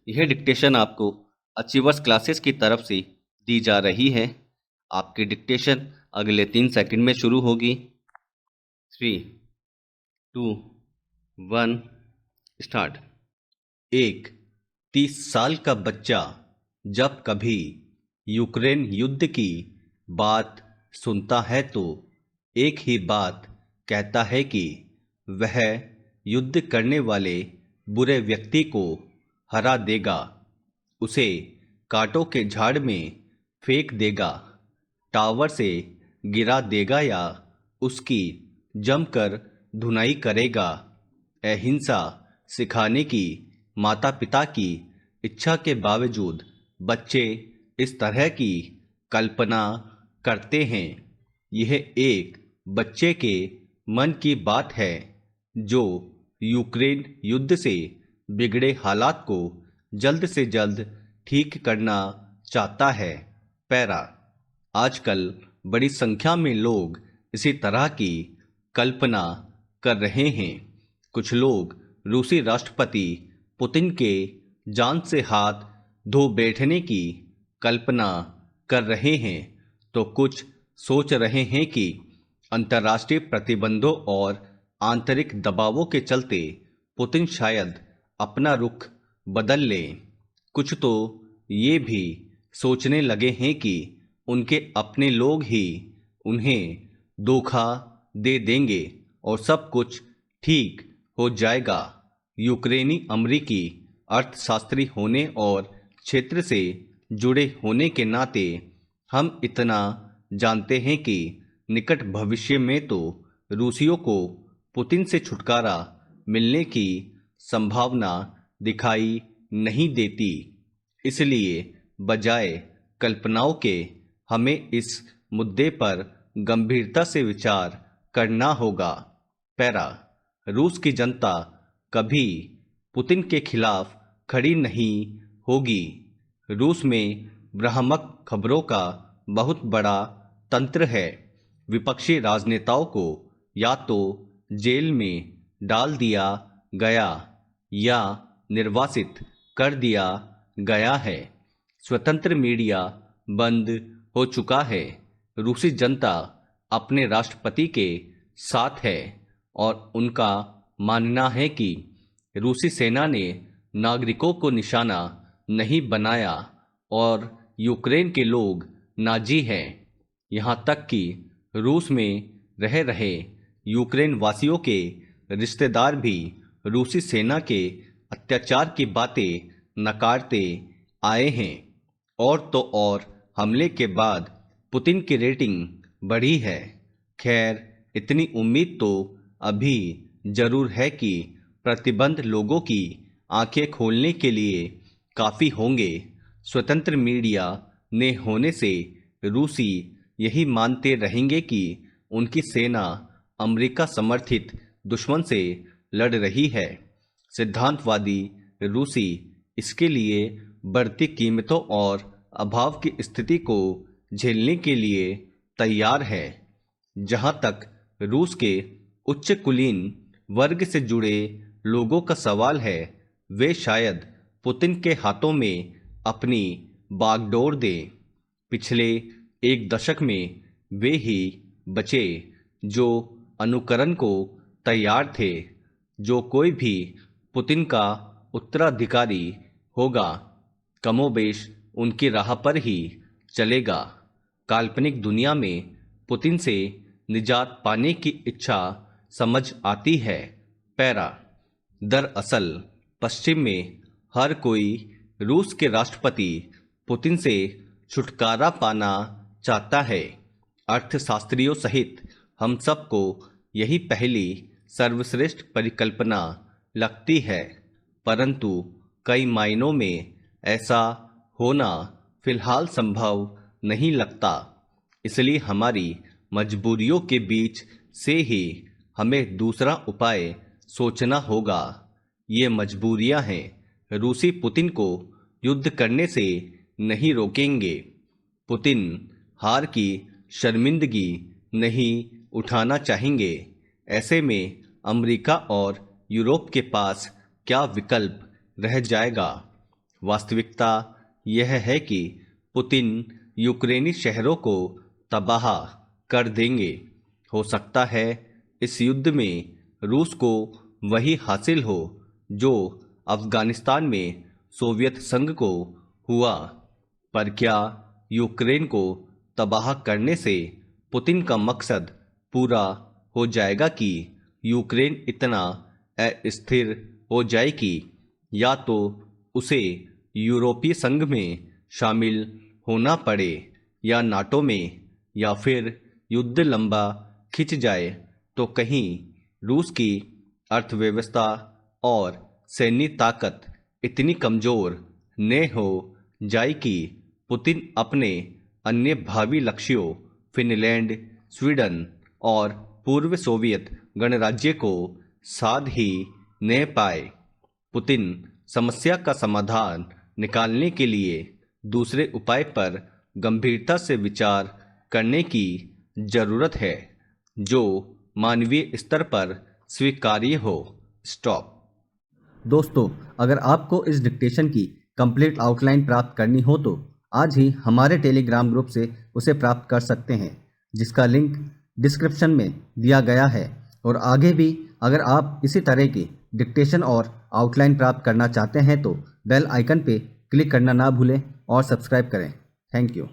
यह डिक्टेशन आपको achievers classes की तरफ से दी जा रही है। आपकी डिक्टेशन अगले 3 सेकंड में शुरू होगी। 3, 2, 1 स्टार्ट। 1 30 साल का बच्चा जब कभी यूक्रेन युद्ध की बात सुनता है तो एक ही बात कहता है कि वह युद्ध करने वाले बुरे व्यक्ति को हरा देगा, उसे कांटों के झाड़ में फेंक देगा, टावर से गिरा देगा या उसकी जमकर धुनाई करेगा। अहिंसा सिखाने की माता पिता की इच्छा के बावजूद बच्चे इस तरह की कल्पना करते हैं। यह एक बच्चे के मन की बात है जो यूक्रेन युद्ध से बिगड़े हालात को जल्द से जल्द ठीक करना चाहता है। पैरा। आजकल बड़ी संख्या में लोग इसी तरह की कल्पना कर रहे हैं। कुछ लोग रूसी राष्ट्रपति पुतिन के जान से हाथ धो बैठने की कल्पना कर रहे हैं तो कुछ सोच रहे हैं कि अंतर्राष्ट्रीय प्रतिबंधों और आंतरिक दबावों के चलते पुतिन शायद अपना रुख बदल लें। कुछ तो ये भी सोचने लगे हैं कि उनके अपने लोग ही उन्हें धोखा दे देंगे और सब कुछ ठीक हो जाएगा। यूक्रेनी अमरीकी अर्थशास्त्री होने और क्षेत्र से जुड़े होने के नाते हम इतना जानते हैं कि निकट भविष्य में तो रूसियों को पुतिन से छुटकारा मिलने की संभावना दिखाई नहीं देती। इसलिए बजाय कल्पनाओं के हमें इस मुद्दे पर गंभीरता से विचार करना होगा। पैरा। रूस की जनता कभी पुतिन के खिलाफ खड़ी नहीं होगी। रूस में भ्रामक खबरों का बहुत बड़ा तंत्र है। विपक्षी राजनेताओं को या तो जेल में डाल दिया गया या निर्वासित कर दिया गया है। स्वतंत्र मीडिया बंद हो चुका है। रूसी जनता अपने राष्ट्रपति के साथ है और उनका मानना है कि रूसी सेना ने नागरिकों को निशाना नहीं बनाया और यूक्रेन के लोग नाजी हैं। यहाँ तक कि रूस में रह रहे यूक्रेन वासियों के रिश्तेदार भी रूसी सेना के अत्याचार की बातें नकारते आए हैं। और तो और हमले के बाद पुतिन की रेटिंग बढ़ी है। खैर, इतनी उम्मीद तो अभी जरूर है कि प्रतिबंध लोगों की आंखें खोलने के लिए काफ़ी होंगे। स्वतंत्र मीडिया ने होने से रूसी यही मानते रहेंगे कि उनकी सेना अमेरिका समर्थित दुश्मन से लड़ रही है। सिद्धांतवादी रूसी इसके लिए बढ़ती कीमतों और अभाव की स्थिति को झेलने के लिए तैयार है। जहां तक रूस के उच्च कुलीन वर्ग से जुड़े लोगों का सवाल है, वे शायद पुतिन के हाथों में अपनी बागडोर दें। पिछले एक दशक में वे ही बचे जो अनुकरण को तैयार थे। जो कोई भी पुतिन का उत्तराधिकारी होगा कमोबेश उनकी राह पर ही चलेगा। काल्पनिक दुनिया में पुतिन से निजात पाने की इच्छा समझ आती है। पैरा। दरअसल पश्चिम में हर कोई रूस के राष्ट्रपति पुतिन से छुटकारा पाना चाहता है। अर्थशास्त्रियों सहित हम सबको यही पहली सर्वश्रेष्ठ परिकल्पना लगती है, परंतु कई मायनों में ऐसा होना फिलहाल संभव नहीं लगता। इसलिए हमारी मजबूरियों के बीच से ही हमें दूसरा उपाय सोचना होगा। ये मजबूरियां हैं। रूसी पुतिन को युद्ध करने से नहीं रोकेंगे। पुतिन हार की शर्मिंदगी नहीं उठाना चाहेंगे। ऐसे में अमेरिका और यूरोप के पास क्या विकल्प रह जाएगा? वास्तविकता यह है कि पुतिन यूक्रेनी शहरों को तबाह कर देंगे। हो सकता है इस युद्ध में रूस को वही हासिल हो जो अफगानिस्तान में सोवियत संघ को हुआ, पर क्या यूक्रेन को तबाह करने से पुतिन का मकसद पूरा हो जाएगा कि यूक्रेन इतना अस्थिर हो जाए कि या तो उसे यूरोपीय संघ में शामिल होना पड़े या नाटो में, या फिर युद्ध लंबा खिंच जाए तो कहीं रूस की अर्थव्यवस्था और सैन्य ताकत इतनी कमज़ोर न हो जाए कि पुतिन अपने अन्य भावी लक्ष्यों फिनलैंड, स्वीडन और पूर्व सोवियत गणराज्य को साध ही न पाए। पुतिन समस्या का समाधान निकालने के लिए दूसरे उपाय पर गंभीरता से विचार करने की जरूरत है जो मानवीय स्तर पर स्वीकार्य हो। स्टॉप। दोस्तों, अगर आपको इस डिक्टेशन की कंप्लीट आउटलाइन प्राप्त करनी हो तो आज ही हमारे टेलीग्राम ग्रुप से उसे प्राप्त कर सकते हैं, जिसका लिंक डिस्क्रिप्शन में दिया गया है। और आगे भी अगर आप इसी तरह की डिक्टेशन और आउटलाइन प्राप्त करना चाहते हैं तो बेल आइकन पे क्लिक करना ना भूलें और सब्सक्राइब करें। Thank you.